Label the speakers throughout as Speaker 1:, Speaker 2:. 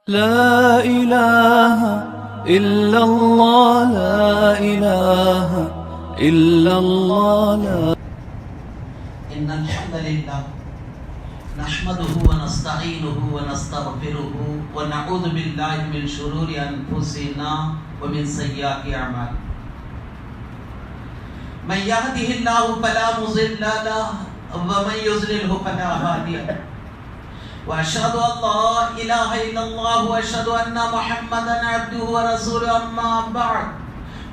Speaker 1: لا إله إلا الله لا إله إلا الله لا
Speaker 2: إن الحمد لله نحمده ونستعينه ونستغفره ونعوذ بالله من شرور أنفسنا ومن سيئات أعمالنا من يهده الله فلا مضل له ومن يضلل فلا هادي له وأشهد أن لا إله إلا الله وأشهد أن محمدا عبده ورسوله أما بعد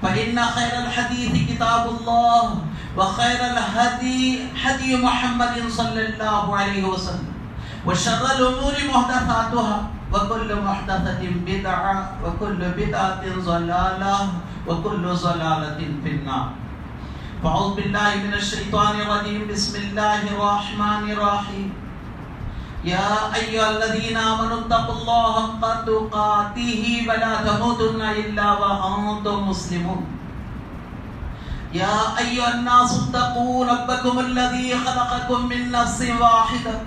Speaker 2: فإن خير الحديث كتاب الله وخير الهدي هدي محمد صلى الله عليه وسلم وشر الأمور محدثاتها وكل محدثة بدعة وكل بدعة ضلالة وكل ضلالة في النار فأعوذ بالله من الشيطان الرجيم بسم الله الرحمن الرحيم يا أيها الذين آمنوا اتقوا الله حق تقاته ولا تموتن إلا وأنتم مسلمون يا أيها الناس اتقوا ربكم الذي خلقكم من نفس واحدة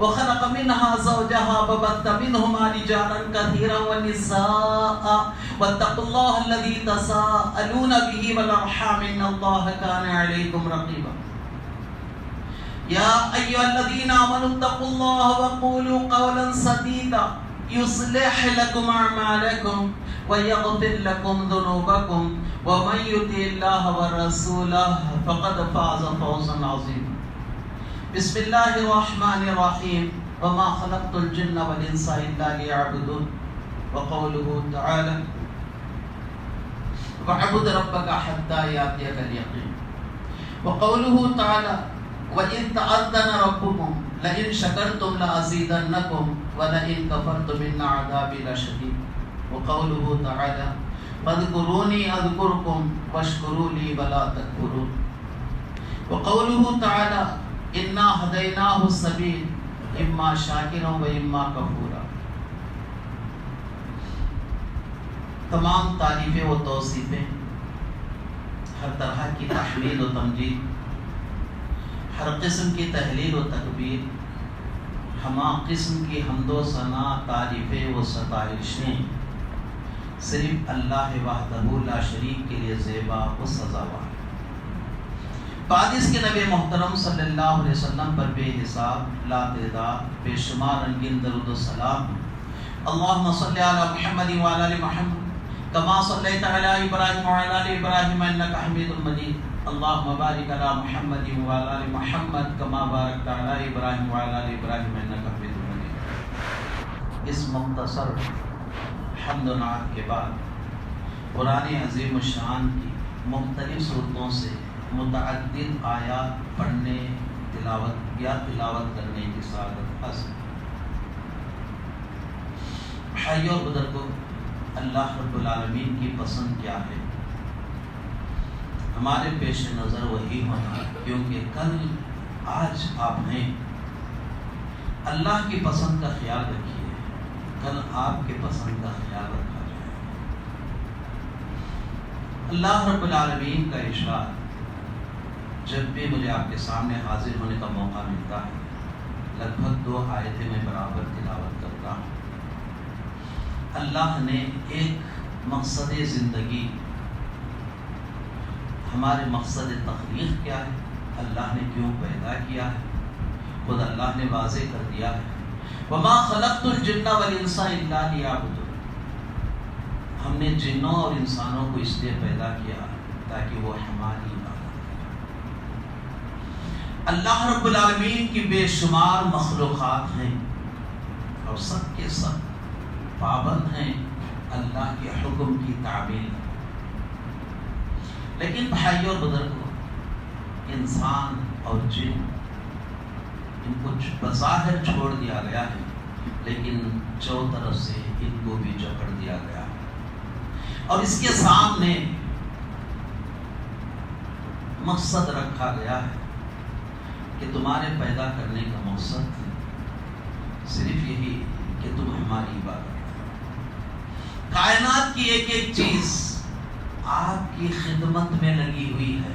Speaker 2: وخلق منها زوجها وبث منهما رجالا كثيرا ونساء واتقوا الله الذي تساءلون به والأرحام إن الله كان عليكم رقيبا يا أيها الذين آمنوا اتقوا الله وقولوا قولا سديدا يصلح لكم أعمالكم ويغفر لكم ذنوبكم ومن يطع الله ورسوله فقد فاز فوزا عظيما بسم الله الرحمن الرحيم وما خلقت الجن والإنس إلا ليعبدون وقوله تعالى واعبد ربك حتى يأتيك اليقين وقوله تعالى وَإِن تَأَذَّنَ رَبُّكُمْ لَئِن شَكَرْتُمْ لَأَزِيدَنَّكُمْ وَلَئِن كَفَرْتُمْ إِنَّ عَذَابِي لَشَدِيدٌ وقوله تعالى فاذكروني أذكركم واشكروا لي ولا تكفرون وقوله تعالى إنا هديناه السبيل إما شاكرا وإما كفورا تمام تعریفیں و توصیفیں ہر طرح کی تحمیل و تمجید ہر قسم کی تحلیل و تکبیر ہما قسم کی حمد و ثنا تعریفیں و ستائشیں صرف اللہ وحدہ لا شریک کے لیے زیبا و سزاوار بعد اس کے نبی محترم صلی اللہ علیہ وسلم پر بے حساب لا تعداد بے شمار رنگین درود و سلام اللہم صلی علی محمد وعلی آل محمد کما صلیت علی ابراہیم وعلی آل ابراہیم انک حمید مجید اللهم بارك على محمد وعلى آل محمد كما باركت على ابراہیم وعلى آل ابراہیم انك حمید مجید اس مختصر حمد و نعت کے بعد قرآن عظیم الشان کی مختلف صورتوں سے متعدد آیات پڑھنے تلاوت کرنے کی سعادت حاصل بھائیو اور بزرگوں اللہ رب العالمین کی پسند کیا ہے ہمارے پیش نظر وہی ہونا کیونکہ کل آج آپ ہیں اللہ کی پسند کا خیال رکھیے کل آپ کے پسند کا خیال رکھا جائے اللہ رب العالمین کا ارشاد جب بھی مجھے آپ کے سامنے حاضر ہونے کا موقع ملتا ہے لگ بھگ 2 آیتیں میں برابر تلاوت کرتا ہوں اللہ نے ایک مقصد زندگی ہمارے مقصد تخلیق کیا ہے اللہ نے کیوں پیدا کیا ہے خود اللہ نے واضح کر دیا ہے وما خلقت الجن والانس الا لیعبدون ہم نے جنوں اور انسانوں کو اس لیے پیدا کیا تاکہ وہ ہماری عبادت کریں اللہ رب العالمین کی بے شمار مخلوقات ہیں اور سب کے سب پابند ہیں اللہ کے حکم کی تعمیل لیکن بھائیوں اور بزرگوں انسان اور جن ان کو بظاہر چھوڑ دیا گیا ہے لیکن چوطرف سے ان کو بھی جکڑ دیا گیا ہے اور اس کے سامنے مقصد رکھا گیا ہے کہ تمہارے پیدا کرنے کا مقصد صرف یہی کہ تم ہماری عبادت کرو کائنات کی ایک ایک چیز آپ کی خدمت میں لگی ہوئی ہے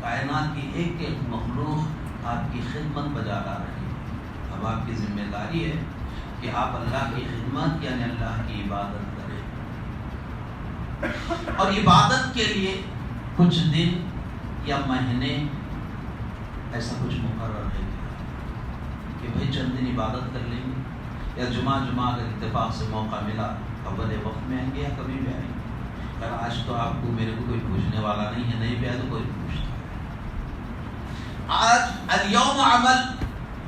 Speaker 2: کائنات کی ایک ایک مخلوق آپ کی خدمت بجا رہی ہے اب آپ کی ذمہ داری ہے کہ آپ اللہ کی خدمت یعنی اللہ کی عبادت کریں، اور عبادت کے لیے کچھ دن یا مہینے ایسا کچھ مقرر ہے کہ بھائی چند دن عبادت کر لیں گے، یا جمعہ اگر اتفاق سے موقع ملا اول وقت میں آئیں گے یا کبھی بھی آئیں گے۔ اگر آج تو آپ کو میرے کو کوئی پوچھنے والا نہیں ہے، نہیں بھی آئے تو کوئی پوچھتا ہے۔ آج الیوم عمل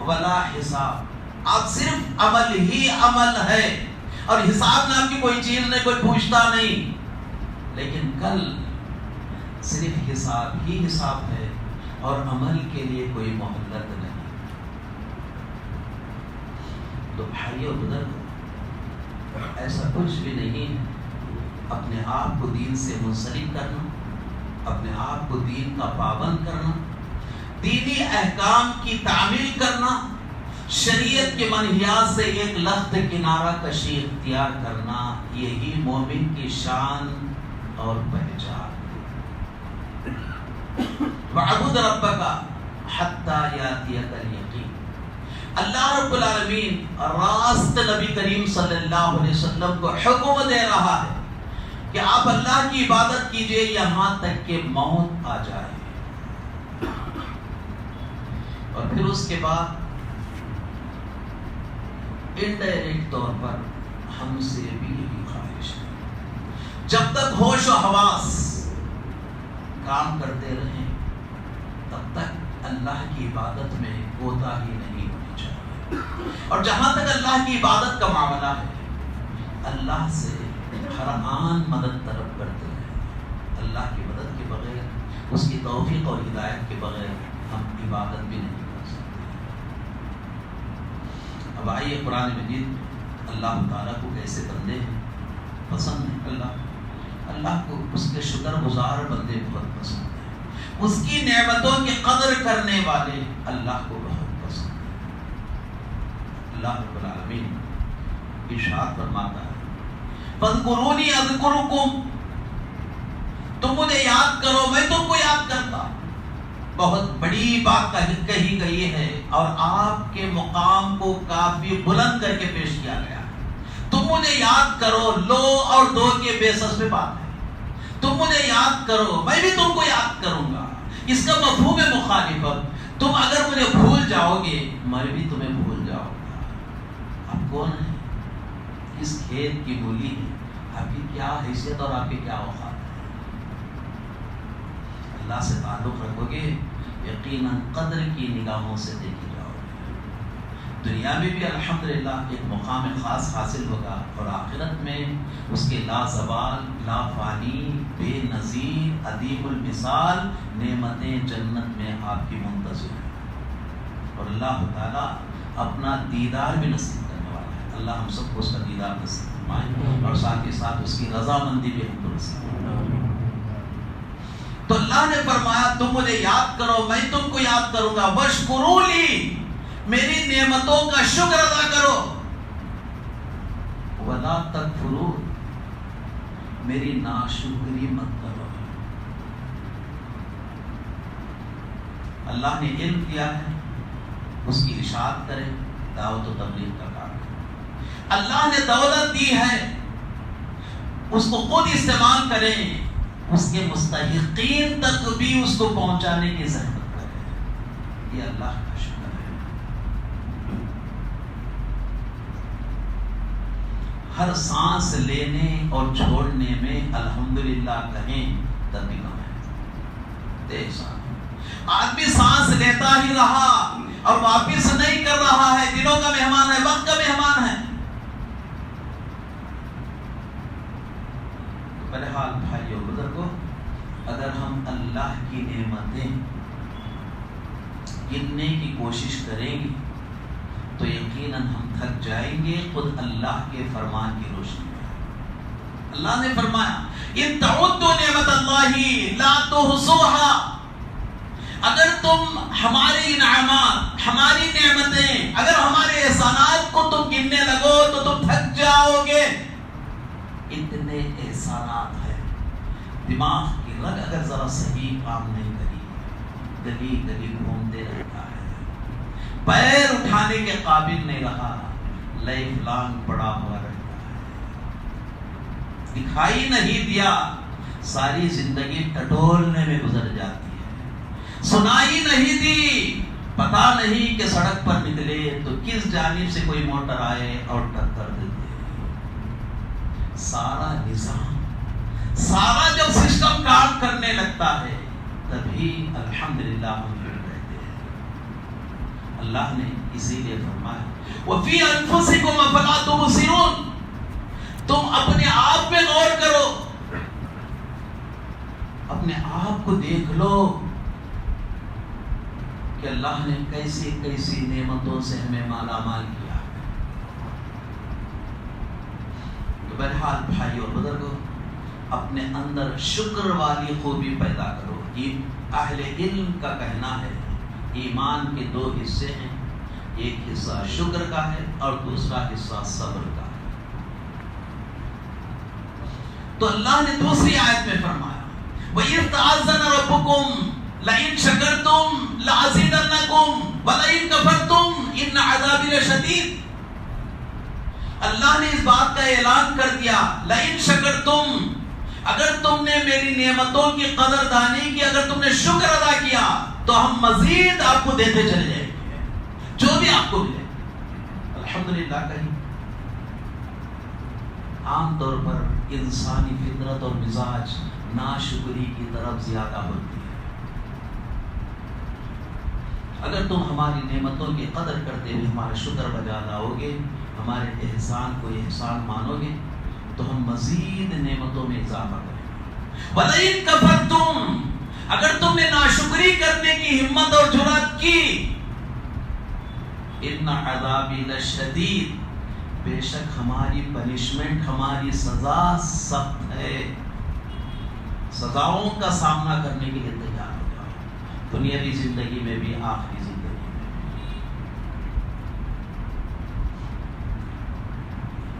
Speaker 2: ولا حساب، آپ صرف عمل ہی عمل ہے، اور حساب نام کی کوئی چیز نہیں، کوئی پوچھتا نہیں۔ لیکن کل صرف حساب ہی حساب ہے، اور عمل کے لیے کوئی مہلت نہیں۔ تو بھائیو بزرگو، ایسا کچھ بھی نہیں ہے۔ اپنے آپ کو دین سے منسلک کرنا، اپنے آپ کو دین کا پابند کرنا، دینی احکام کی تعمیل کرنا، شریعت کے منہیات سے ایک لخت کنارہ کشی اختیار کرنا، یہی مومن کی شان اور پہچان۔ وَاعْبُدْ رَبَّكَ حَتَّى يَأْتِيَكَ الْيَقِينُ۔ اللہ رب العالمین راست نبی کریم صلی اللہ علیہ وسلم کو حکم دے رہا ہے کہ آپ اللہ کی عبادت کیجئے یہاں تک کہ موت آ جائے، اور پھر اس کے بعد انڈائریکٹ طور پر ہم سے بھی یہی خواہش ہے، جب تک ہوش و حواس کام کرتے رہیں تب تک اللہ کی عبادت میں کوتاہی نہیں ہونی چاہیے، اور جہاں تک اللہ کی عبادت کا معاملہ ہے اللہ سے ہر آن مدد طلب کرتے ہیں۔ اللہ کی مدد کے بغیر، اس کی توفیق اور ہدایت کے بغیر ہم عبادت بھی نہیں کر سکتے۔ اب آئیے قرآن مجید اللہ تعالیٰ کو کیسے بندے ہیں پسند ہیں، اللہ کو اس کے شکر گزار بندے بہت پسند ہیں، اس کی نعمتوں کی قدر کرنے والے اللہ کو بہت پسند ہیں۔ اللہ رب العالمین ارشاد فرماتا ہے فَاذْكُرُونِي أَذْكُرُكُمْ، تم مجھے یاد کرو میں تم کو یاد کرتا۔ بہت بڑی بات کہی گئی ہے، اور آپ کے مقام کو کافی بلند کر کے پیش کیا گیا ہے۔ تم مجھے یاد کرو، لو اور دو کے بیسس پہ بات ہے۔ تم مجھے یاد کرو میں بھی تم کو یاد کروں گا، اس کا مفہوم ہے مخالفت۔ تم اگر مجھے بھول جاؤ گے میں بھی تمہیں بھول جاؤں گا۔ آپ کون ہیں؟ اس کھیت کی مولی ہے، آپ کی کیا حیثیت اور آپ کی کیا اوقات ہے؟ اللہ سے تعلق رکھو گے یقیناً قدر کی نگاہوں سے دیکھی جاؤ گے۔ دنیا میں بھی الحمدللہ ایک مقام خاص حاصل ہوگا، اور آخرت میں اس کے لا زوال، لا فانی، بے نظیر، عدیم المثال نعمتیں جنت میں آپ کی منتظر ہیں، اور اللہ تعالیٰ اپنا دیدار بھی نصیب کرنے والا ہے۔ اللہ ہم سب کو اس کا دیدار نصیب فرمائے، اور ساتھ ہی ساتھ اس کی رضامندی بھی ہم کو نصیب فرمائے۔ تو اللہ نے فرمایا تم مجھے یاد کرو میں تم کو یاد کروں گا، وَاشْكُرُوا لِي، میری نعمتوں کا شکر ادا کرو، وَلَا تَكْفُرُوا، میری ناشکری مت کرو۔ اللہ نے علم دیا ہے، اس کی اشاعت کریں، دعوت و تبلیغ کا کام کریں۔ اللہ نے دولت دی ہے، اس کو خود استعمال کریں، اس کے مستحقین تک بھی اس کو پہنچانے کی زحمت کریں۔ یہ اللہ کا شکر ہے۔ ہر سانس لینے اور چھوڑنے میں الحمدللہ کہیں تب بھی کم ہے۔ آدمی سانس لیتا ہی رہا اور واپس نہیں کر رہا ہے، دنوں کا مہمان ہے، وقت کا مہمان ہے۔ بہرحال بھائیو بزرگو، اگر ہم اللہ کی نعمتیں گننے کی کوشش کریں گے تو یقیناً ہم تھک جائیں گے خود اللہ کے فرمان کی روشنی میں۔ اللہ نے فرمایا ان تعدوا نعمت اللہ لا تحصوها، اگر تم ہمارے انعامات، ہماری نعمتیں، اگر ہمارے احسانات کو تم گننے لگو تو تم تھک جاؤ گے۔ اتنے احسانات ہیں، دماغ کی رگ اگر ذرا صحیح کام نہیں کری، گلی گلی گھومتے رہتا ہے، پیر اٹھانے کے قابل نہیں رہا، لائف لانگ پڑا ہوا رہتا ہے. دکھائی نہیں دیا، ساری زندگی ٹٹولنے میں گزر جاتی ہے. سنائی نہیں دی، پتا نہیں کہ سڑک پر نکلے تو کس جانب سے کوئی موٹر آئے اور ٹکر دے دے. سارا نظام، سارا جب سسٹم کام کرنے لگتا ہے تبھی الحمدللہ ہم پھر رہتے ہیں. اللہ نے اسی لیے فرمایا وَفِي أَنفُسِكُمْ أَفَلَا تُبْصِرُونَ، تم اپنے آپ میں غور کرو، اپنے آپ کو دیکھ لو کہ اللہ نے کیسی کیسی نعمتوں سے ہمیں مالا مال کیا. تو بہرحال بھائی اور بزرگوں، اپنے اندر شکر والی خوبی پیدا کرو. یہ اہل علم کا کہنا ہے ایمان کے دو حصے ہیں، ایک حصہ شکر کا ہے اور دوسرا حصہ صبر کا ہے. تو اللہ نے دوسری آیت میں فرمایا وَإِذْ تَعَذَّنَ رَبُّكُمْ لَئِن شَكَرْتُمْ لَأَزِيدَنَّكُمْ وَلَئِن كَفَرْتُمْ إِنَّ عَذَابِي لَشَدِيدٌ. اللہ نے اس بات کا اعلان کر دیا لَئِن شَكَرْتُمْ، اگر تم نے میری نعمتوں کی قدردانی کی، اگر تم نے شکر ادا کیا تو ہم مزید آپ کو دیتے چلے جائیں گے جو بھی آپ کو ملے. الحمدللہ. کہیں عام طور پر انسانی فطرت اور مزاج ناشکری کی طرف زیادہ ہوتی ہے. اگر تم ہماری نعمتوں کی قدر کرتے ہوئے ہمارا شکر بجا لاؤ گے، ہمارے احسان کو احسان مانو گے تو ہم مزید نعمتوں میں اضافہ کریں گے. وَلَئِن كَفَرْتُمْ، اگر تم نے ناشکری کرنے کی ہمت اور جرأت کی، إِنَّ عَذَابِي لَشَدِيدٌ، بے شک ہماری پنشمنٹ، ہماری سزا سخت ہے. سزاؤں کا سامنا کرنے کے لیے تیار ہو جاؤ، دنیاوی زندگی میں بھی آخری زندگی میں.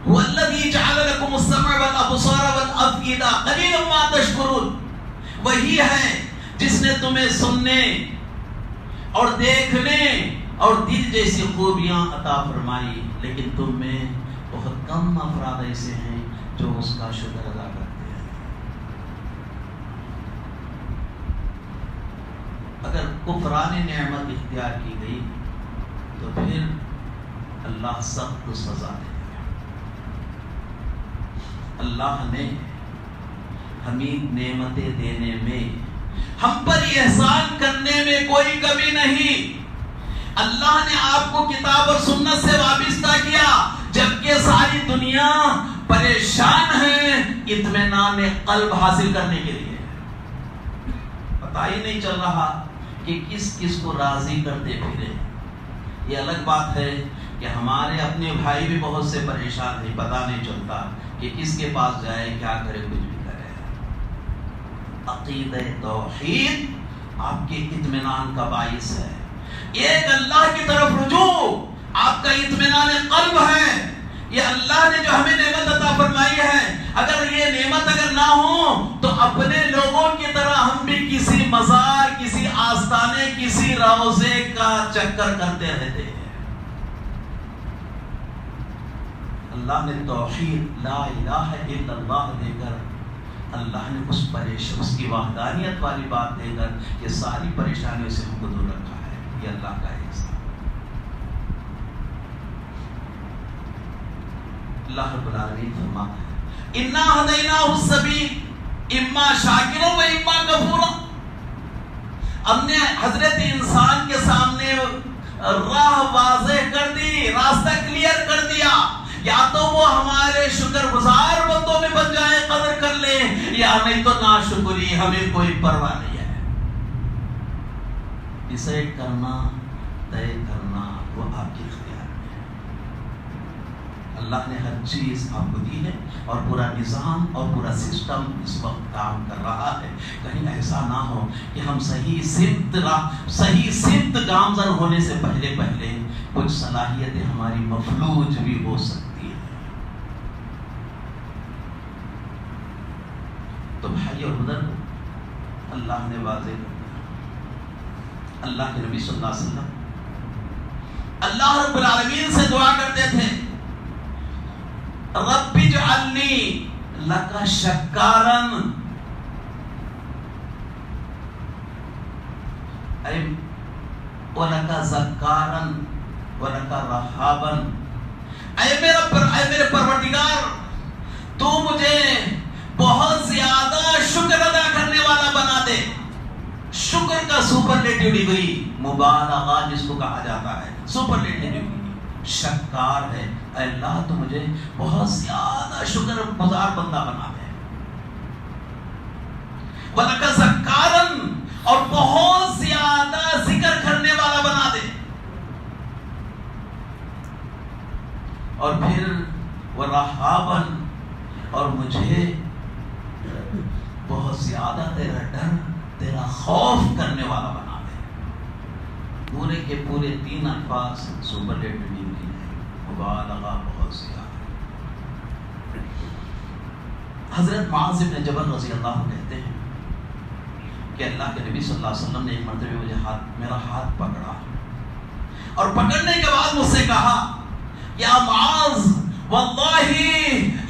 Speaker 2: هو الذي جعل لكم السمع والابصار والافئدة قليلا ما تشكرون، وہی ہے جس نے تمہیں سننے اور دیکھنے اور دل جیسی خوبیاں عطا فرمائی، لیکن تم میں بہت کم افراد ایسے ہیں جو اس کا شکر ادا کرتے ہیں. اگر کفران نعمت اختیار کی گئی تو پھر اللہ سخت سزا دے. اللہ نے ہمیں نعمتیں دینے میں، ہم پر احسان کرنے میں کوئی کمی نہیں. اللہ نے آپ کو کتاب اور سنت سے وابستہ کیا جبکہ ساری دنیا پریشان ہے اطمینان قلب حاصل کرنے کے لیے. پتہ ہی نہیں چل رہا کہ کس کس کو راضی کرتے پھرے. یہ الگ بات ہے کہ ہمارے اپنے بھائی بھی بہت سے پریشان ہیں، پتہ نہیں چلتا کہ کس کے پاس جائے، کیا کرے، کچھ بھی کرے. عقیدہ توحید آپ کے اطمینان کا باعث ہے. ایک اللہ کی طرف رجوع آپ کا اطمینان قلب ہے. یہ اللہ نے جو ہمیں نعمت عطا فرمائی ہے، اگر یہ نعمت اگر نہ ہو تو اپنے لوگوں کی طرح ہم بھی کسی مزار، کسی آستانے، کسی روضے کا چکر کرتے رہتے ہیں. اللہ نے توحید لا الہ الا اللہ دے کر، اللہ نے اس کی وحدانیت والی بات دے کر یہ ساری پریشانیوں سے ہم کو دور رکھا ہے. یہ اللہ کا احسان. اللہ رب العالمین فرماتا ہے انا ہدیناہ السبیل اما شاکرا و اما کفورا. ہم نے حضرت انسان کے سامنے راہ واضح کر دی، راستہ کلیئر کر دیا. یا تو وہ ہمارے شکر گزار بندوں میں بن جائے، قدر کر لے، یا نہیں تو ناشکری، ہمیں کوئی پرواہ نہیں ہے. ڈیسائیڈ کرنا، طے کرنا وہ آپ کے اختیار میں ہے. اللہ نے ہر چیز آپ کو دی ہے اور پورا نظام اور پورا سسٹم اس وقت کام کر رہا ہے. کہیں ایسا نہ ہو کہ ہم صحیح سمت گامزن ہونے سے پہلے کچھ صلاحیتیں ہماری مفلوج بھی ہو سکتی. تو بھائی اور بزرگ، اللہ نے واضح کر دیا. اللہ کے نبی صلی اللہ علیہ وسلم اللہ رب العالمین سے دعا کرتے تھے رب اجعلنی لک شکارن، وَلَكَ ذَكَّارًا وَلَكَ رَهَّابًا، اے میرے پروردگار تو مجھے بہت زیادہ شکر ادا کرنے والا بنا دے۔ شکر کا سپرلیٹیو ڈگری مبالغہ جس کو کہا جاتا ہے، سپرلیٹیو ڈگری شکار ہے۔ اے اللہ تو مجھے بہت زیادہ شکر گزار بندہ بنا دے۔ وَلَكَ ذَكَّارًا، اور بہت زیادہ ذکر کرنے والا بنا دے۔ اور پھر وَرَهَّابًا، اور مجھے بہت زیادہ تیرا ڈر، تیرا خوف کرنے والا بنا دے۔ پورے کے پورے 3 الفاظ سپرلیٹیو ڈگری ہیں، مبالغہ بہت زیادہ۔ حضرت معاذ بن جبل رضی اللہ عنہ کہتے ہیں کہ اللہ کے نبی صلی اللہ علیہ وسلم نے ایک مرتبہ مجھے میرا ہاتھ پکڑا، اور پکڑنے کے بعد مجھ سے کہا یا معاذ واللہ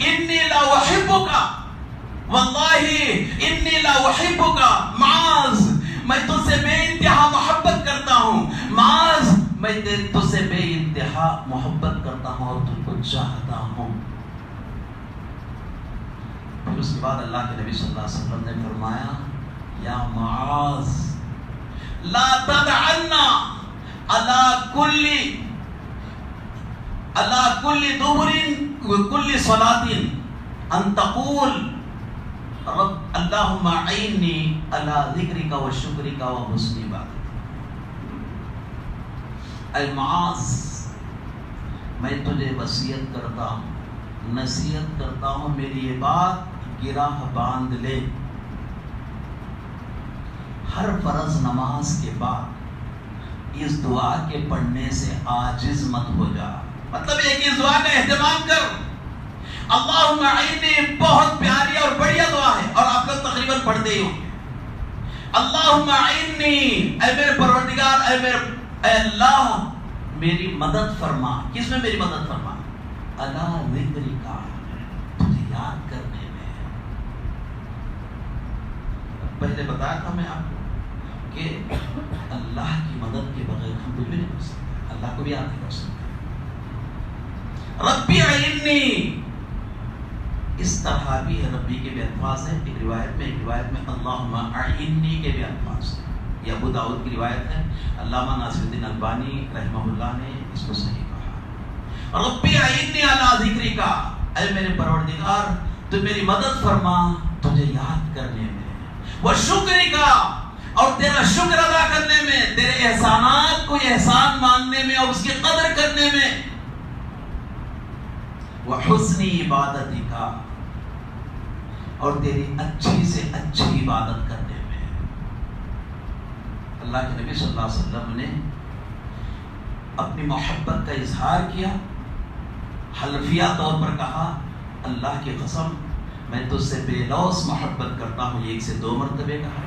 Speaker 2: انی لا احبک، واللہ انی لا احبک معاذ، میں تجھ سے بے انتہا محبت کرتا ہوں معاذ، میں تجھ سے بے انتہا محبت کرتا ہوں اور تجھ کو چاہتا ہوں۔ پھر اس کے بعد اللہ کے نبی صلی اللہ علیہ وسلم نے فرمایا یا معاذ لا تدعنا علی کل دبر کل صلاۃ ان تقول رب اللہم اعنی علی ذکرک و شکرک و حسن عبادتک۔ اے معاذ میں تجھے وصیت کرتا ہوں، نصیحت کرتا ہوں، میری یہ بات گرہ باندھ لے، ہر فرض نماز کے بعد اس دعا کے پڑھنے سے عاجز مت ہو جا۔ مطلب ایک اس دعا کا اہتمام کر۔ اللہم اعنی بہت پیاری اور بڑھیا دعا ہے، اور آپ لوگ تقریباً پڑھتے ہی ہوں گے۔ اللہم اعنی، اے میرے پروردگار، اے اللہ میری مدد فرما۔ کس میں میری مدد فرما؟ علی ذکرک، تجھے یاد کرنے میں۔ پہلے بتایا تھا میں آپ کو کہ اللہ کی مدد کے بغیر ہم کچھ بھی نہیں کر سکتے، اللہ کو بھی یاد نہیں کر سکتے۔ ربی اعنی، اس طرح بھی ہے، ربی کے بھی الفاظ ہیں ایک روایت میں اللہم اعنی کے بھی الفاظ ہیں۔ یہ ابو داؤد کی روایت ہے، علامہ ناصر الدین البانی رحمہ اللہ نے اس کو صحیح کہا۔ ربی اعنی علی ذکرک، اے میرے پروردگار تو میری مدد فرما تجھے یاد کرنے میں، وہ شکرک، اور تیرا شکر ادا کرنے میں، تیرے احسانات کو احسان ماننے میں اور اس کی قدر کرنے میں، وہ حسن عبادتک، اور تیری اچھی سے اچھی عبادت کرنے میں۔ اللہ کے نبی صلی اللہ علیہ وسلم نے اپنی محبت کا اظہار کیا، حلفیہ طور پر کہا اللہ کی قسم میں تجھ سے بے لوث محبت کرتا ہوں، ایک سے 2 مرتبے کہا۔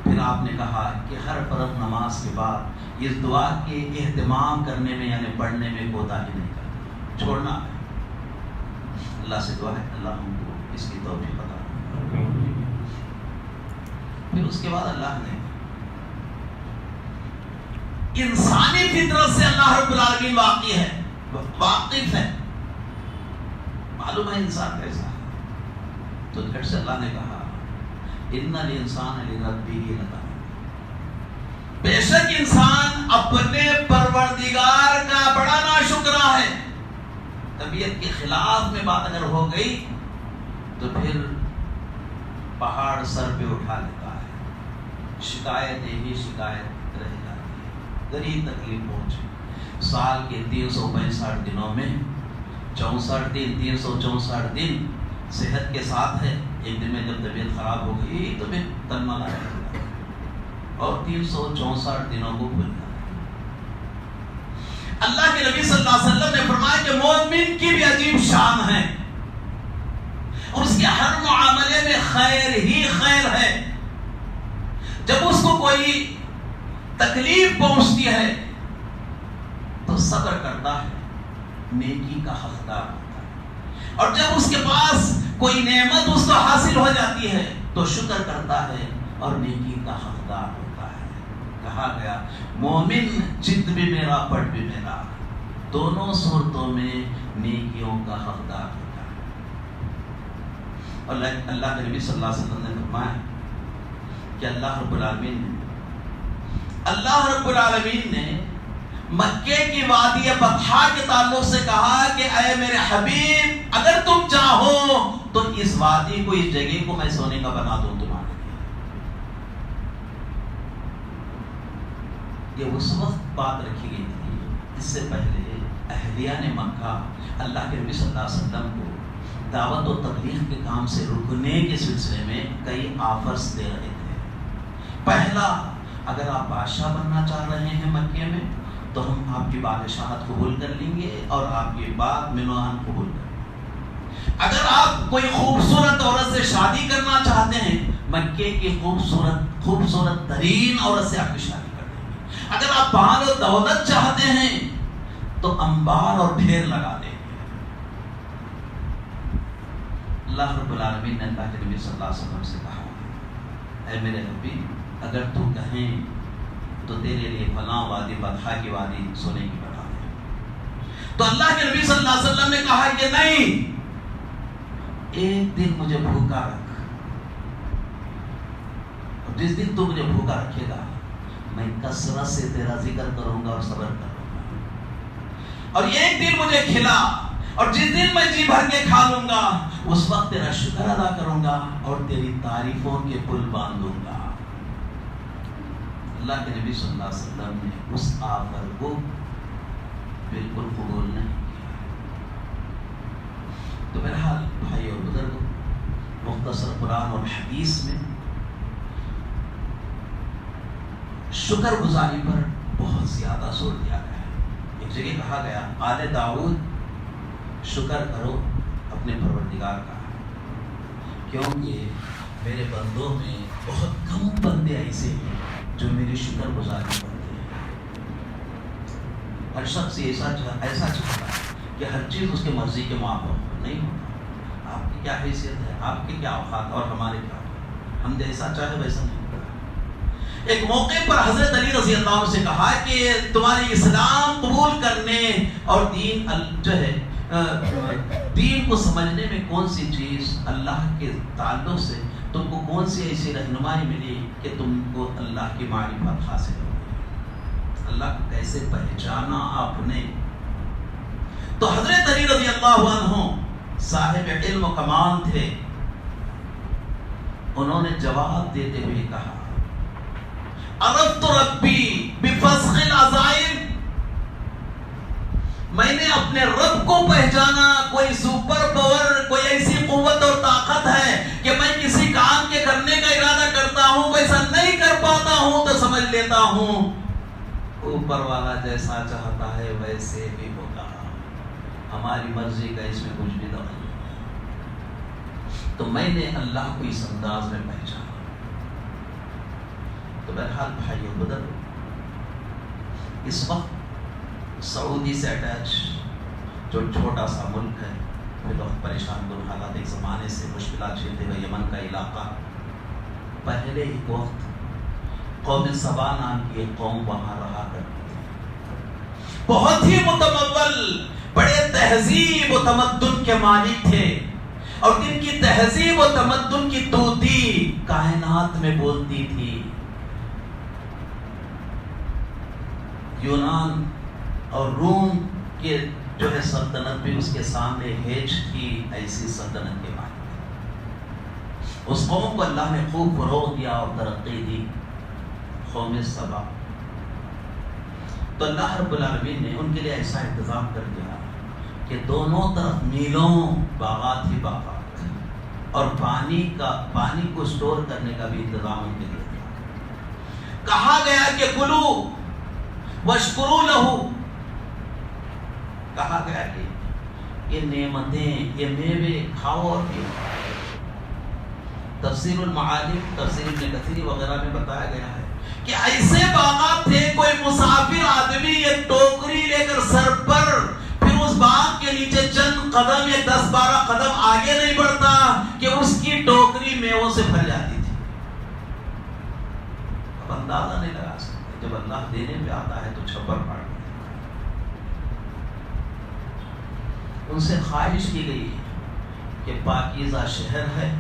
Speaker 2: پھر آپ نے کہا کہ ہر فرض نماز کے بعد اس دعا کے اہتمام کرنے میں یعنی پڑھنے میں کوتاہی نہیں کرنا، چھوڑنا ہے۔ اللہ سے دعا ہے اللہ ہم کو اس کی توفیق عطا۔ پھر اس کے بعد اللہ نے انسانی فطرت سے اللہ رب العالمین واقف ہے، معلوم ہے انسان کیسا ہے، تو پھر سے اللہ نے کہا ان الانسان لربہ لکانود، بے شک انسان اپنے پروردگار کا بڑا ناشکرا ہے۔ طبیعت کے خلاف میں بات اگر ہو گئی تو پھر پہاڑ سر پہ اٹھا لیتا ہے، شکایت ہی شکایت رہ جاتی ہے، غریب تکلیف پہنچے۔ سال کے 365 دنوں میں 364 دن صحت کے ساتھ ہے، ایک دن میں جب طبیعت خراب ہو گئی تو پھر تنملا رہ جاتا ہے، اور 364 دنوں کو بھول جاتا ہے۔ اللہ کے نبی صلی اللہ علیہ وسلم نے فرمایا کہ مومن کی بھی عجیب شان ہے، اور اس کے ہر معاملے میں خیر ہی خیر ہے۔ جب اس کو کوئی تکلیف پہنچتی ہے تو صبر کرتا ہے، نیکی کا حقدار ہوتا ہے، اور جب اس کے پاس کوئی نعمت اس کو حاصل ہو جاتی ہے تو شکر کرتا ہے اور نیکی کا حقدار ہوتا ہے. کہا گیا مومن چت بھی میرا پٹ بھی میرا، دونوں صورتوں میں نیکیوں کا حقدار ہوتا ہے. اور اللہ کے نبی صلی اللہ علیہ وسلم نے فرمایا کہ اللہ رب العالمین نے مکے کی وادی بطحا کے تعلق سے کہا کہ اے میرے حبیب اگر تم چاہو تو اس وادی کو، اس جگہ کو میں سونے کا بنا دوں تمہارے لیے. یہ اس وقت بات رکھی گئی تھی. اس سے پہلے اہلیان مکہ اللہ کے نبی صلی اللہ علیہ وسلم کو دعوت و تبلیغ کے کام سے رکنے کے سلسلے میں کئی آفرز دے رہے تھے. پہلا، اگر آپ بادشاہ بننا چاہ رہے ہیں مکے میں تو ہم آپ کی بادشاہت قبول کر لیں گے اور آپ کی بات منوان قبول کر لیں گے. اگر آپ کوئی خوبصورت عورت سے شادی کرنا چاہتے ہیں، مکے کی خوبصورت ترین عورت سے آپ کی شادی کر دیں گے. اگر آپ مال و دولت چاہتے ہیں تو انبار اور ڈھیر لگا دیں گے. اللہ رب العالمین نے اللہ کے نبی صلی اللہ علیہ وسلم سے کہا اے میرے نبی اگر تو کہیں تو تیرے لیے فلاں وادی بطحا کی وادی سونے کی بنا دے. تو اللہ کے نبی صلی اللہ علیہ وسلم نے کہا کہ نہیں، ایک دن مجھے بھوکا رکھ، اور جس دن تو مجھے بھوکا رکھے گا میں کثرت سے تیرا ذکر کروں گا اور صبر کروں گا. اور ایک دن مجھے کھلا، اور جس دن میں جی بھر کے کھا لوں گا اس وقت تیرا شکر ادا کروں گا اور تیری تعریفوں کے پل باندھوں گا. اللہ کے نبی صلی اللہ علیہ وسلم نے اس آفر کو بالکل قبول نہیں کیا. تو بہرحال بھائی اور بزرگوں، مختصر قرآن اور حدیث میں شکر گزاری پر بہت زیادہ زور دیا گیا ہے. ایک جگہ کہا گیا آل داؤد شکر کرو اپنے پروردگار کا، کیونکہ میرے بندوں میں بہت کم بندے ایسے ہیں جو میری شکر گزاری کرتے ہیں. ہر شخص ایسا چاہتا ہے کہ ہر چیز اس کے مرضی کے موافق نہیں ہوتا. آپ کی کیا حیثیت ہے، آپ کی کیا اوقات اور ہمارے کیا اوقات، ہم جیسا چاہے ویسا نہیں ہوتا. ایک موقع پر حضرت علی رضی اللہ عنہ سے کہا کہ تمہاری اسلام قبول کرنے اور دین کو سمجھنے میں کون سی چیز، اللہ کے تعلق سے تم کو کون سی ایسی رہنمائی ملی کہ تم کو اللہ کی معرفت حاصل ہو گئی، اللہ کو کیسے پہچانا آپ نے. تو حضرت علی رضی اللہ عنہ صاحب علم و کمال تھے. انہوں نے جواب دیتے ہوئے کہا عرفت ربی بفسخ العزائم، میں نے اپنے رب کو پہچانا. کوئی سپر پاور، کوئی ایسی قوت اور طاقت ہے کہ میں کسی کام کے کرنے کا ارادہ کرتا ہوں ویسا نہیں کر پاتا ہوں تو سمجھ لیتا ہوں اوپر والا جیسا چاہتا ہے ویسے بھی ہوگا، ہماری مرضی کا اس میں کچھ بھی دخل نہیں. تو میں نے اللہ کو اس انداز میں پہچانا. تو بہرحال بھائیو بزرگو، اس وقت سعودی سے اٹیچ جو چھوٹا سا ملک ہے، پھر وقت پریشان کن حالات، ایک زمانے سے مشکلات جھیلتے ہوئے یمن کا علاقہ، پہلے ایک وقت قوم سبا نام کی ایک قوم وہاں رہا کرتی تھی. بہت ہی متمول، بڑے تہذیب و تمدن کے مالک تھے، اور جن کی تہذیب و تمدن کی طوطی کائنات میں بولتی تھی. یونان اور روم کے جو ہے سلطنت بھی اس کے سامنے ہیج تھی. ایسی سلطنت کے بعد اس قوم کو اللہ نے خوب فروغ دیا اور ترقی دی، قوم سبا. تو اللہ رب العالمین نے ان کے لیے ایسا انتظام کر دیا کہ دونوں طرف میلوں باغات ہی باغات، اور پانی کو سٹور کرنے کا بھی انتظام ان کے لیے دیا. کہا گیا کہ کلو واشکروا لہ، کہا گیا کہ یہ نعمتیں، یہ میوے کھاؤ اور پیو. تفسیر المعالم، تفسیر ابن کثیر وغیرہ میں بتایا گیا ہے کہ ایسے باغات تھے، کوئی مسافر آدمی ایک ٹوکری لے کر سر پر، پھر اس باغ کے نیچے چند قدم یا 10-12 قدم آگے نہیں بڑھتا کہ اس کی ٹوکری میووں سے بھر جاتی تھی. اب اندازہ نہیں لگا سکتے، جب اللہ دینے پہ آتا ہے تو چھپر پاڑ دیتا. ان سے خواہش کی گئی کہ پاکیزہ شہر ہے،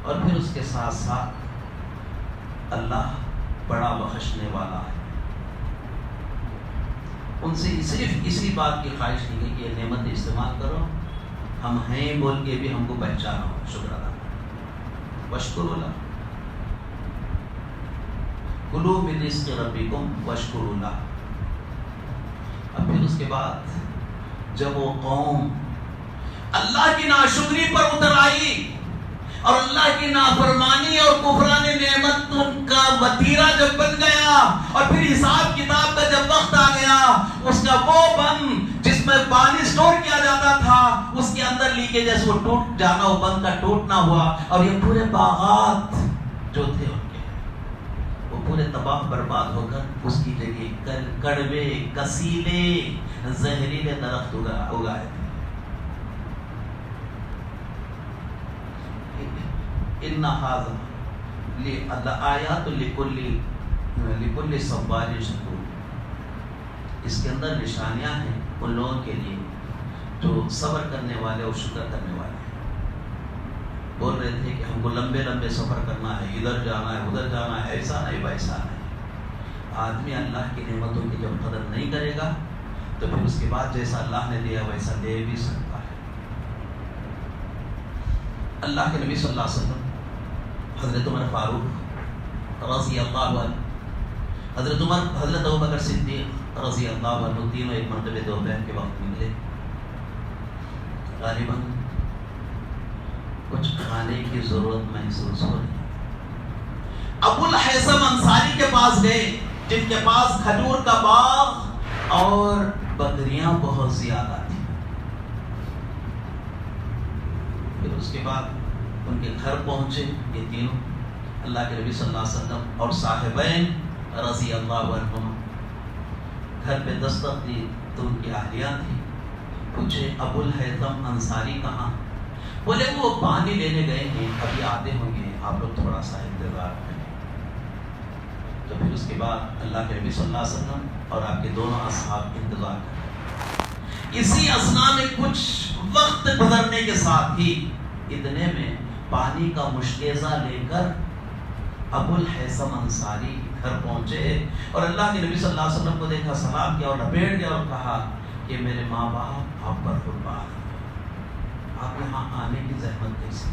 Speaker 2: اور پھر اس کے ساتھ ساتھ اللہ بڑا بخشنے والا ہے. ان سے صرف اسی بات کی خواہش کی گئی کہ یہ نعمت استعمال کرو، ہم ہیں بول کے بھی ہم کو پہچانو، شکر ادا کرو. واشکروا لہ، کلوا من رزق ربکم واشکروا لہ. اب پھر اس کے بعد جب وہ قوم اللہ کی ناشکری پر اتر آئی اور اللہ کی نافرمانی اور کفران نعمت ان کا وتیرہ جب بن گیا، اور پھر حساب کتاب کا جب وقت آ گیا، اس کا وہ بند جس میں پانی سٹور کیا جاتا تھا اس کے اندر لیکیجز وہ ٹوٹ جانا، وہ بند کا ٹوٹنا ہوا، اور یہ پورے باغات جو تھے ان کے وہ پورے تباہ برباد ہو کر اس کی جگہ کڑوے کسیلے زہریلے درخت اگائے تھے. ان ھذا لآیات لکل صبار شکور. اس کے اندر نشانیاں ہیں ان لوگوں کے لیے جو صبر کرنے والے اور شکر کرنے والے ہیں. بول رہے تھے کہ ہم کو لمبے لمبے سفر کرنا ہے، ادھر جانا ہے ادھر جانا ہے، ایسا نہیں ویسا نہیں. آدمی اللہ کی نعمتوں کی جب قدر نہیں کرے گا تو پھر اس کے بعد جیسا اللہ نے دیا ویسا دے بھی سکتا ہے. اللہ کے نبی صلی اللہ علیہ وسلم، حضرت عمر فاروق رضی اللہ عنہ، حضرت عمر، حضرت ابوبکر صدیق رضی اللہ عنہ، تینوں ایک مرتبہ دوپہر کے وقت نکلے. غالباً کچھ کھانے کی ضرورت محسوس ہو رہی. ابو الحیثم انصاری کے پاس گئے جن کے پاس کھجور کا باغ اور بکریاں بہت زیادہ تھیں. پھر اس کے بعد ان کے گھر پہنچے یہ تینوں، اللہ کے نبی صلی اللہ علیہ وسلم اور صاحبین رضی اللہ عنہم. گھر پہ دستک دی تو ان کی اہلیہ تھی. پوچھے ابو الحیثم انصاری کہاں؟ بولے وہ پانی لینے گئے ہیں، ابھی آتے ہوں گے، آپ لوگ تھوڑا سا انتظار کریں. تو پھر اس کے بعد اللہ کے نبی صلی اللہ علیہ وسلم اور آپ کے دونوں اصحاب انتظار کریں. اسی اثنا میں کچھ وقت گزرنے کے ساتھ ہی اتنے میں پانی کا مشکیزہ لے کر ابو الحیثم انصاری گھر پہنچے اور اللہ کے نبی صلی اللہ علیہ وسلم کو دیکھا، سلام کیا اور لپیٹ گیا اور کہا کہ میرے ماں باپ آپ پر قربان، آپ یہاں آنے کی زحمت کیسی.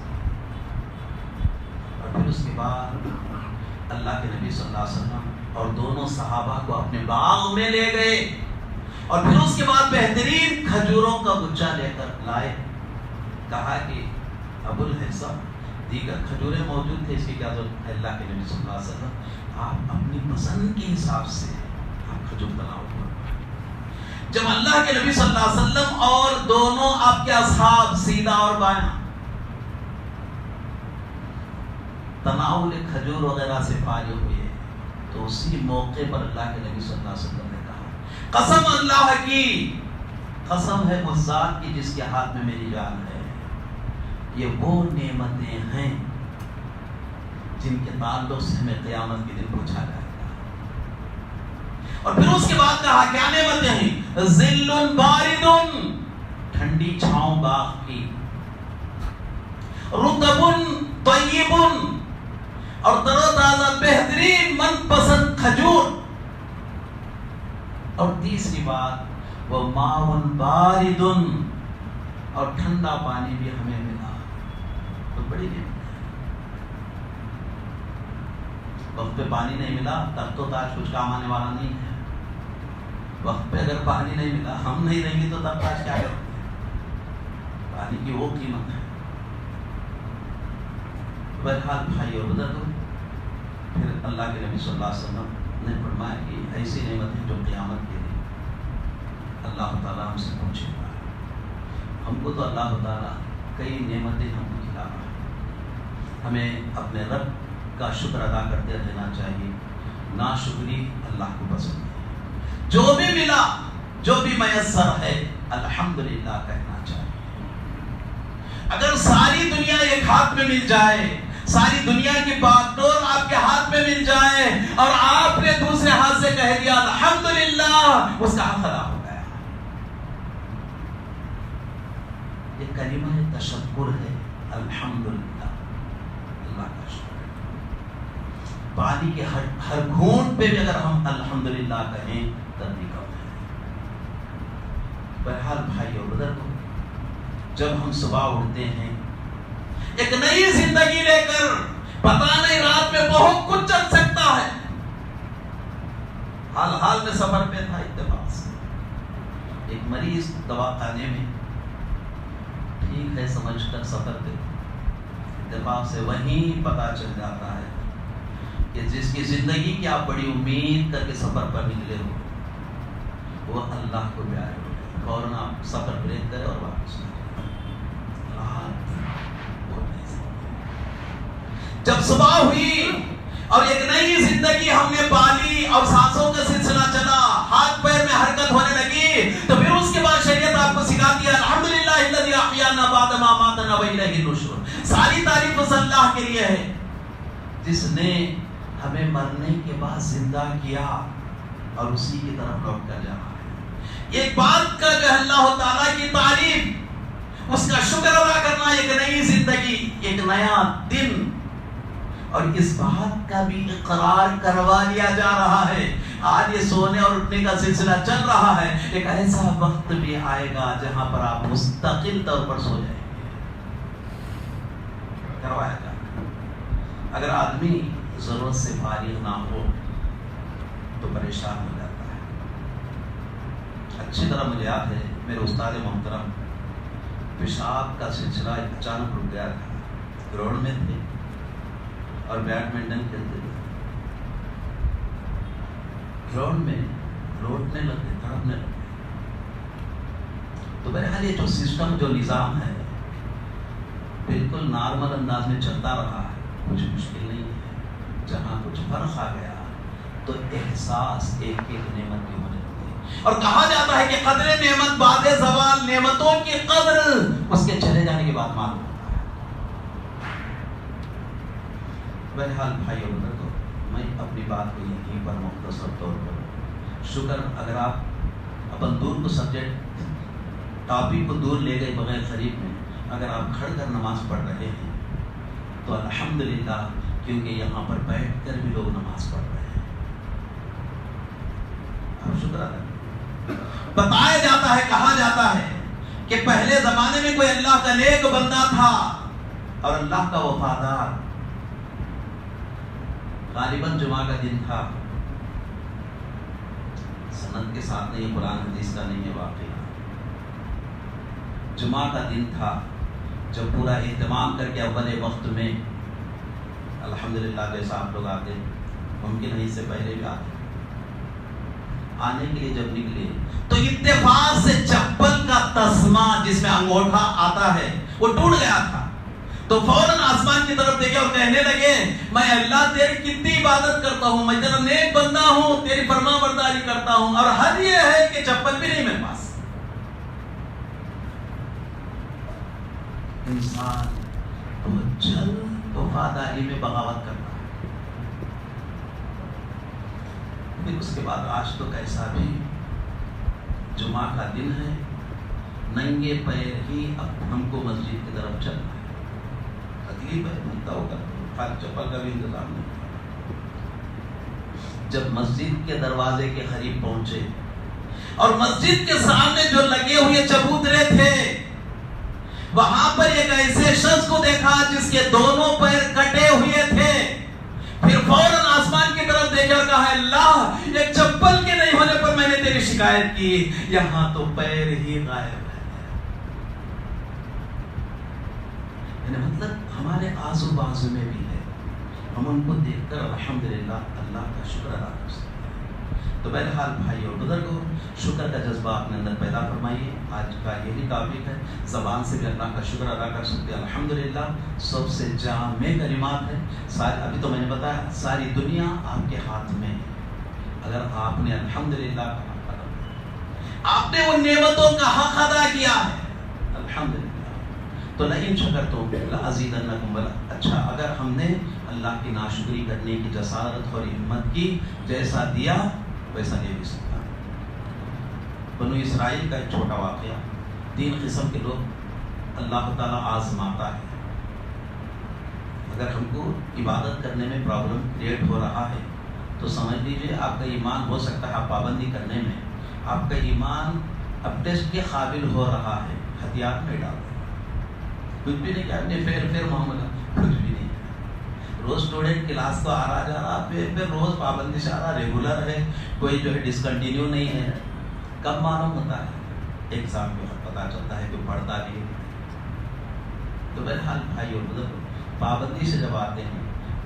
Speaker 2: اور پھر اس کے بعد اللہ کے نبی صلی اللہ علیہ وسلم اور دونوں صحابہ کو اپنے باغ میں لے گئے اور پھر اس کے بعد بہترین کھجوروں کا گچھا لے کر لائے. کہا کہ ابو الحیثم، دیگر کھجوریں موجود تھے، اس کی کیا ضرورت ہے؟ اللہ کے نبی صلی اللہ علیہ وسلم آپ اپنی پسند کے حساب سے آپ کھجور تناول کرو. جب اللہ کے نبی صلی اللہ علیہ وسلم اور دونوں آپ کے اصحاب سیدھا اور بایاں تناول کھجور وغیرہ سے فارغ ہوئے تو اسی موقع پر اللہ کے نبی صلی اللہ علیہ وسلم نے کہا، قسم اللہ کی، قسم ہے اس ذات کی جس کے ہاتھ میں میری جان ہے، یہ وہ نعمتیں ہیں جن کے تعلق سے ہمیں قیامت کے دن پوچھا جائے گا. اور پھر اس کے بعد کہا کیا نعمتیں ہیں؟ ظل بارد، ٹھنڈی چھاؤں باغ کی، رطب طیب، اور تر و تازہ بہترین من پسند کھجور، اور تیسری بات وہ ماء بارد، اور ٹھنڈا پانی بھی ہمیں ملا. تو بڑی نعمت ہے. وقت پہ پانی نہیں ملا تب تو تاج کچھ کام آنے والا نہیں ہے. وقت پہ اگر پانی نہیں ملا، ہم نہیں رہیں گے تو تب تاج کیا کرتے ہیں؟ پانی کی وہ قیمت ہے. بہرحال بھائی اور بزرگوں، پھر اللہ کے نبی صلی اللہ علیہ وسلم نے فرمایا کہ ایسی نعمتیں جو قیامت کے دن اللہ تعالیٰ ہم سے پوچھے گا. ہم کو تو اللہ تعالیٰ کئی نعمتیں ہم کو کھلا رہا ہے. ہمیں اپنے رب کا شکر ادا کرتے رہنا چاہیے. ناشکری اللہ کو پسند ہے. جو بھی ملا، جو بھی میسر ہے الحمدللہ کہنا چاہیے۔ اگر ساری دنیا ایک ہاتھ میں مل جائے، ساری دنیا کی باغ ڈور آپ کے ہاتھ میں مل جائے اور آپ نے دوسرے ہاتھ سے کہہ دیا الحمدللہ، اس کا حق ادا ہو گیا۔ یہ کلمہ تشکر ہے، الحمدللہ، اللہ کا شکر ہے۔ پانی کے ہر گھونٹ پہ بھی اگر ہم الحمدللہ کہیں تب بھی کم ہے۔ بہرحال بھائی اور بزرگوں، جب ہم صبح اٹھتے ہیں ایک نئی زندگی لے کر، پتہ نہیں رات میں بہت کچھ چل سکتا ہے۔ حال میں سفر پہ تھا اتفاق سے، ایک مریض دواخانے میں، ٹھیک ہے سمجھ کر سفر پہ، اتفاق سے وہیں پتہ چل جاتا ہے کہ جس کی زندگی کی آپ بڑی امید کر کے سفر پر نکلے ہو وہ اللہ کو پیارے ہو گئے، فوراً آپ سفر بریک کرے اور واپس آ جب صبح ہوئی اور ایک نئی زندگی ہم نے پالی اور سانسوں کا سلسلہ چلا، ہاتھ پیر میں حرکت ہونے لگی، تو پھر اس کے بعد شریعت آپ کو سکھاتی ہے الحمدللہ الذی احیانا بعد ما اماتنا والیہ النشور۔ ساری تعریف اس اللہ کے لیے ہے جس نے ہمیں مرنے کے بعد زندہ کیا اور اسی کی طرف لوٹ کر جانا ہے۔ ایک بات کا جو اللہ تعالیٰ کی تعریف، اس کا شکر ادا کرنا، ایک نئی زندگی، ایک نیا دن، اور اس بات کا بھی اقرار کروا لیا جا رہا ہے آج یہ سونے اور اٹھنے کا سلسلہ چل رہا ہے، ایک ایسا وقت بھی آئے گا جہاں پر آپ مستقل طور پر سو جائیں گے، کروایا جا رہا ہے۔ اگر آدمی ضرورت سے فارغ نہ ہو تو پریشان ہو جاتا ہے۔ اچھی طرح مجھے یاد ہے میرے استاد محترم پیشاب کا سلسلہ اچانک رک گیا تھا، گراؤنڈ میں تھے اور بیڈمنٹن کھیلتے تھے، گراؤنڈ میں لوٹنے لگے، تڑپنے لگے۔ تو بہرحال یہ جو سسٹم، جو نظام ہے بالکل نارمل انداز میں چلتا رہا ہے، کچھ مشکل نہیں ہے۔ جہاں کچھ فرق آ گیا تو احساس ایک ایک نعمت کی ہونے لگی، اور کہا جاتا ہے کہ قدر نعمت بعد زوال، نعمتوں کی قدر اس کے چلے جانے کے بعد معلوم ہوتا ہے۔ بہرحال بھائی اور بزرگوں، میں اپنی بات کو یہیں پر مختصر طور پر شکر، اگر آپ اپن دور کو سبجیکٹ ٹاپک کو دور لے گئے بغیر قریب میں، اگر آپ کھڑ کر نماز پڑھ رہے ہیں تو الحمدللہ، کیونکہ یہاں پر بیٹھ کر بھی لوگ نماز پڑھ رہے ہیں، آپ شکر ادا کریں۔ بتایا جاتا ہے، کہا جاتا ہے کہ پہلے زمانے میں کوئی اللہ کا نیک بندہ تھا اور اللہ کا وفادار، غالباً جمعہ کا دن تھا، سند کے ساتھ نہیں، قرآن حدیث کا نہیں ہے واقعہ، جمعہ کا دن تھا جب پورا اہتمام کر کے اول وقت میں الحمدللہ جیسا آپ لوگ آتے، ممکن ہے اس سے پہلے بھی آتے، آنے کے لیے جب نکلے تو اتفاق سے چپل کا تسمہ جس میں انگوٹھا آتا ہے وہ ٹوٹ گیا تھا، تو فوراً آسمان کی طرف دیکھے اور کہنے لگے میں اللہ تیری کتنی عبادت کرتا ہوں، میں تیرا نیک بندہ ہوں، تیری فرما برداری کرتا ہوں، اور حد یہ ہے کہ چپل بھی نہیں میرے پاس۔ انسان بہت جلد وفاداری میں بغاوت کرتا ہے، پھر اس کے بعد آج تو کیسا بھی جمعہ کا دن ہے، ننگے پیر ہی اب ہم کو مسجد کی طرف چلنا ہے، تکلیف ہے، ملتا ہوگا، خالی چپل کا بھی انتظام نہیں۔ جب مسجد کے دروازے کے قریب پہنچے اور مسجد کے سامنے جو لگے ہوئے چبوترے تھے، وہاں پر ایک ایسے شخص کو دیکھا جس کے دونوں پیر کٹے ہوئے تھے، پھر فوراً آسمان کی طرف دیکھا اور کہا اللہ، ایک چپل کے نہیں ہونے پر میں نے تیری شکایت کی، یہاں تو پیر ہی غائب ہے۔ یعنی مطلب ہمارے آزو بازو میں بھی ہے، ہم ان کو دیکھ کر الحمدللہ اللہ کا شکر ادا کر سکتے ہیں۔ تو بہرحال بھائی اور بزرگوں، شکر کا جذبہ اپنے اندر پیدا فرمائیے۔ آج کا یہی ٹاپک ہے، زبان سے بھی اللہ کا شکر ادا کر سکتے ہیں الحمدللہ، سب سے جامع کلمات ہے۔ ابھی تو میں نے بتایا ساری دنیا آپ کے ہاتھ میں ہے، اگر آپ نے الحمدللہ کہا، آپ نے ان نعمتوں کا حق ادا کیا ہے، الحمدللہ۔ تو لئن شکرتم لازیدنکم، اچھا اگر ہم نے اللہ کی ناشکری کرنے کی جسارت اور ہمت کی، جیسا دیا ویسا دے بھی سکتا۔ بنو اسرائیل کا ایک چھوٹا واقعہ، 3 قسم کے لوگ اللہ تعالیٰ آزماتا ہے۔ اگر ہم کو عبادت کرنے میں پرابلم کریٹ ہو رہا ہے تو سمجھ لیجیے آپ کا ایمان ہو سکتا ہے، آپ پابندی کرنے میں آپ کا ایمان اب ٹیسٹ کے قابل ہو رہا ہے، ہتھیار نہیں ڈال کچھ بھی نہیں کیا، پھر معاملہ کچھ بھی نہیں کیا۔ روز اسٹوڈنٹ کلاس کو آ رہا جا رہا، پھر روز پابندی سے آ رہا، ریگولر ہے، کوئی جو ہے ڈسکنٹینیو نہیں ہے۔ کب معلوم ہوتا ہے؟ ایگزام میں پتہ چلتا ہے کہ پڑھتا نہیں۔ تو بہرحال بھائی اور بزرگ، پابندی سے جب آتے ہیں،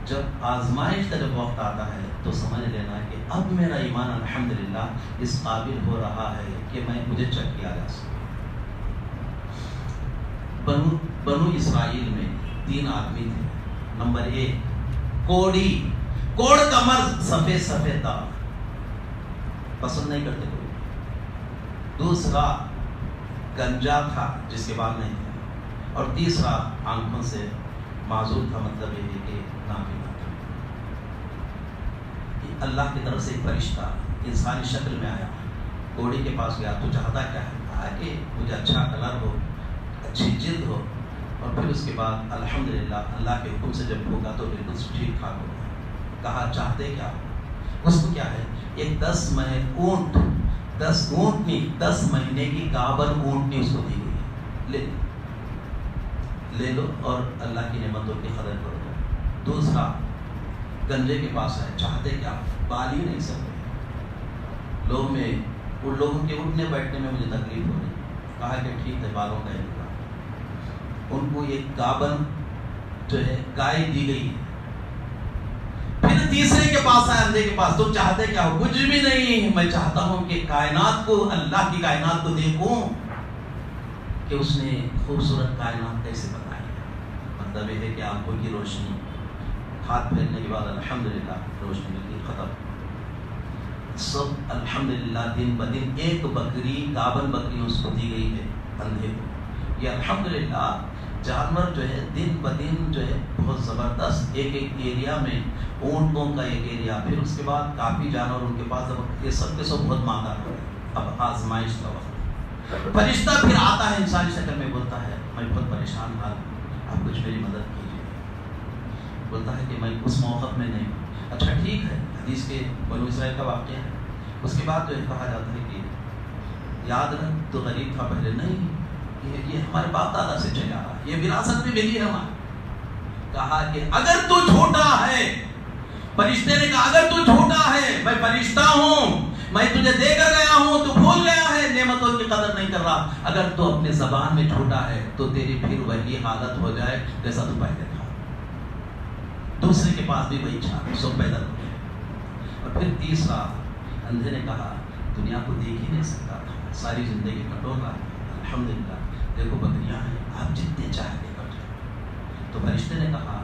Speaker 2: جب آزمائش کا جب وقت آتا ہے تو سمجھ لینا کہ اب میرا ایمان الحمدللہ اس قابل ہو رہا ہے کہ مجھے چیک کیا جا سکے۔ بنو اسرائیل میں 3 آدمی تھے۔ نمبر 1 کوڑی، کوڑ کمر، سفید سفید داغ، پسند نہیں کرتے کوئی۔ دوسرا گنجا تھا جس کے بال نہیں تھے، اور تیسرا آنکھوں سے معذور تھا، مطلب یہ ہے کہ نابینا تھا۔ اللہ کی طرف سے ایک فرشتہ انسانی شکل میں آیا، کوڑی کے پاس گیا، تو چاہتا کیا ہے؟ کہا کہ مجھے اچھا کلر ہو، اچھی جلد ہو، اور پھر اس کے بعد الحمدللہ اللہ کے حکم سے جب ہوگا تو بالکل ٹھیک ٹھاک ہوگا۔ کہا چاہتے کیا؟ اس کو کیا ہے؟ ایک 10 مہینے کی گابن اونٹنی اس کو دی گئی، لے لو اور اللہ کی نعمتوں کی قدر کرو۔ دوسرا گنجے کے پاس ہے، چاہتے کیا؟ بال ہی نہیں سکتے، ان لوگوں کے اٹھنے بیٹھنے میں مجھے تکلیف ہو رہی۔ کہا کہ ٹھیک ہے، بالوں کا انتظام۔ ان کو ایک گابن جو ہے گائے دی گئی ہے۔ پھر تیسرے کے پاس آئے، اندھے کے پاس، تو چاہتے کیا ہو؟ کچھ بھی نہیں، میں چاہتا ہوں کہ کائنات کو، اللہ کی کائنات کو دیکھوں کہ اس نے خوبصورت کائنات کیسے بنائی ہے۔ مطلب یہ ہے کہ آنکھوں کی روشنی، ہاتھ پھیرنے کے بعد الحمدللہ روشنی ملتی، ختم سب الحمدللہ۔ دن بدن ایک بکری، گابن بکری اس کو دی گئی ہے اندھے کو۔ یہ الحمدللہ جانور جو ہے دن بدن جو ہے بہت زبردست، ایک ایریا میں اونٹوں کا ایک ایریا، پھر اس کے بعد کافی جانور ان کے پاس، یہ سب کے سب بہت ماندار ہو گئے۔ اب آزمائش کا وقت، فرشتہ پھر آتا ہے انسانی شکل میں، بولتا ہے میں بہت پریشان حال ہوں، آپ کچھ میری مدد کیجیے۔ بولتا ہے کہ میں اس موقع میں نہیں ہوں۔ اچھا ٹھیک ہے، حدیث کے بنو اسرائیل کا واقعہ ہے۔ اس کے بعد جو ہے کہا جاتا ہے کہ یاد رکھ تو غریب تھا پہلے، نہیں یہ ہمارے باپ دادا سے چلا رہا ہے، یہ وراثت میں ملی ہے ہمارے۔ کہا کہ اگر تو جھوٹا ہے، فرشتے نے کہا اگر تو جھوٹا ہے، میں فرشتہ ہوں، میں تجھے دے کر گیا ہوں، تو بھول گیا ہے، نعمتوں کی قدر نہیں کر رہا۔ اگر تو اپنے زبان میں جھوٹا ہے تو تیری پھر وہی حالت ہو جائے جیسا تو پہلے تھا۔ دوسرے کے پاس بھی وہی چھاپ، سب پیدا ہو گئے۔ اور پھر تیسرا اندھے نے کہا دنیا کو دیکھ ہی نہیں سکتا تھا، ساری زندگی کٹو گا، الحمدللہ دیکھو بکریاں ہیں، آپ جتنے چاہتے کٹ جائیں۔ تو فرشتے نے کہا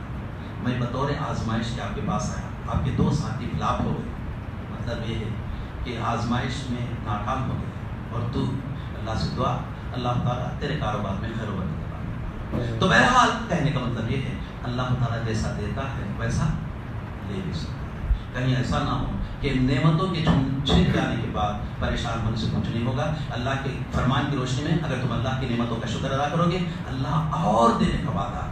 Speaker 2: میں بطور آزمائش کے آپ کے پاس آیا، آپ کے 2 ساتھی فلاپ ہو گئے، مطلب یہ ہے کہ آزمائش میں ناکام ہو گئے، اور تو اللہ سے دعا، اللہ تعالیٰ تیرے کاروبار میں خیر و برکت۔ تو بہرحال کہنے کا مطلب یہ ہے اللہ تعالیٰ جیسا دیتا ہے ویسا لے بھی سکتا ہے۔ کہیں ایسا نہ ہو کہ نعمتوں کے چھن جانے کے بعد پریشان ہونے سے کچھ نہیں ہوگا۔ اللہ کے فرمان کی روشنی میں اگر تم اللہ کی نعمتوں کا شکر ادا کرو گے، اللہ اور دینے کا وعدہ،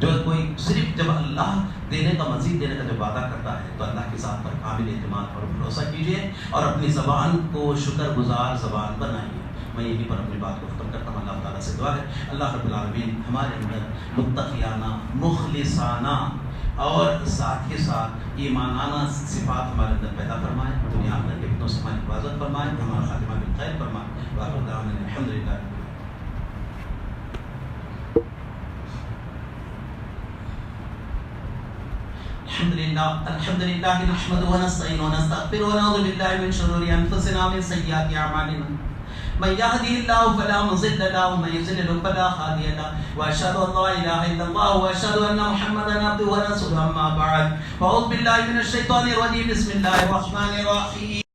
Speaker 2: جو کوئی صرف جب اللہ دینے کا، مزید دینے کا جب وعدہ کرتا ہے تو اللہ کے ساتھ پر کامل اعتماد اور بھروسہ کیجیے، اور اپنی زبان کو شکر گزار زبان بنائیے۔ میں یہیں پر اپنی بات کو ختم کرتا ہوں۔ اللہ تعالیٰ سے دعا ہے اللہ رب العالمین ہمارے اندر متقیانہ، مخلصانہ اور ساتھ ہی ساتھ ایمانانہ صفات ہمارے اندر پیدا فرمائے، دنیا آخرت کے فتنوں سے ہماری حفاظت فرمائے، ہمارا خاتمہ بالخیر فرمائے۔ وآخر دعوانا الحمدللہ۔ الحمد لله نحمده ونستعينه ونستغفره ونعوذ بالله من شرور انفسنا ومن سيئات اعمالنا، من يهده الله فلا مضل له ومن يضلل فلا هادي له، واشهد ان لا اله الا الله واشهد ان محمدا عبده ورسوله، اما بعد فاعوذ بالله من الشيطان الرجيم، بسم الله الرحمن الرحيم۔